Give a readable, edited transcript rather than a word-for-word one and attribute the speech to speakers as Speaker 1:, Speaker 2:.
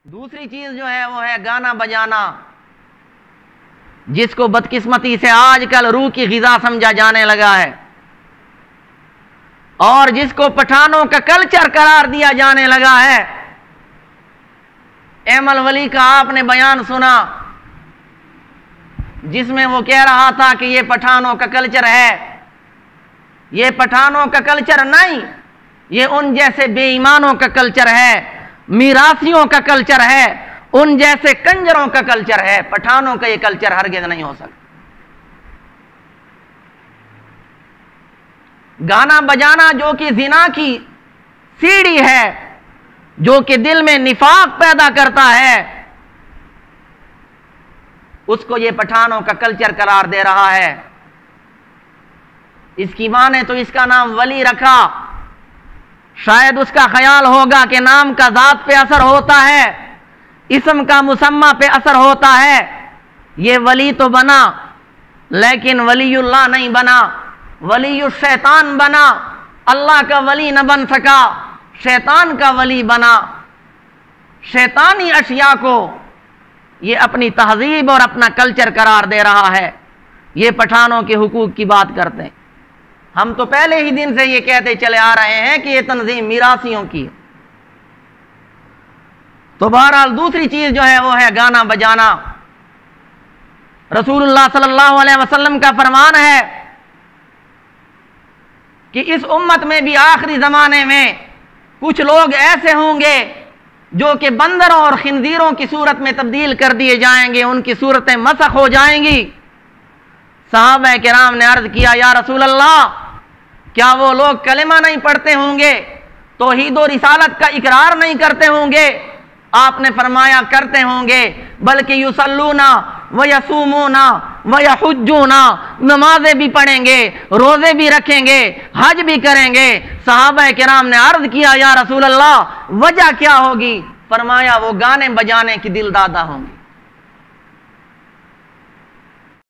Speaker 1: دوسری چیز جو ہے وہ ہے گانا بجانا، جس کو بدقسمتی سے آج کل روح کی غذا سمجھا جانے لگا ہے، اور جس کو پٹھانوں کا کلچر قرار دیا جانے لگا ہے۔ ایمل ولی کا آپ نے بیان سنا، جس میں وہ کہہ رہا تھا کہ یہ پٹھانوں کا کلچر ہے۔ یہ پٹھانوں کا کلچر نہیں، یہ ان جیسے بے ایمانوں کا کلچر ہے، میراثیوں کا کلچر ہے، ان جیسے کنجروں کا کلچر ہے۔ پٹھانوں کا یہ کلچر ہرگز نہیں ہو سکتا۔ گانا بجانا جو کہ زنا کی سیڑھی ہے، جو کہ دل میں نفاق پیدا کرتا ہے، اس کو یہ پٹھانوں کا کلچر قرار دے رہا ہے۔ اس کی ماں نے تو اس کا نام ولی رکھا، شاید اس کا خیال ہوگا کہ نام کا ذات پہ اثر ہوتا ہے، اسم کا مسمى پہ اثر ہوتا ہے، یہ ولی تو بنا لیکن ولی اللہ نہیں بنا، ولی الشیطان بنا، اللہ کا ولی نہ بن سکا، شیطان کا ولی بنا۔ شیطانی اشیاء کو یہ اپنی تہذیب اور اپنا کلچر قرار دے رہا ہے۔ یہ پٹھانوں کے حقوق کی بات کرتے ہیں۔ ہم تو پہلے ہی دن سے یہ کہتے چلے آ رہے ہیں کہ یہ تنظیم میراثیوں کی۔ تو بہرحال دوسری چیز جو ہے وہ ہے گانا بجانا۔ رسول اللہ صلی اللہ علیہ وسلم کا فرمان ہے کہ اس امت میں بھی آخری زمانے میں کچھ لوگ ایسے ہوں گے جو کہ بندروں اور خنزیروں کی صورت میں تبدیل کر دیے جائیں گے، ان کی صورتیں مسخ ہو جائیں گی۔ صحابہ کرام نے عرض کیا، یا رسول اللہ، کیا وہ لوگ کلمہ نہیں پڑھتے ہوں گے، توحید و رسالت کا اقرار نہیں کرتے ہوں گے؟ آپ نے فرمایا کرتے ہوں گے، بلکہ یصلون ویصومون ویحجون، نمازیں بھی پڑھیں گے، روزے بھی رکھیں گے، حج بھی کریں گے۔ صحابہ کرام نے عرض کیا، یا رسول اللہ، وجہ کیا ہوگی؟ فرمایا وہ گانے بجانے کی دل دادا ہوں گے۔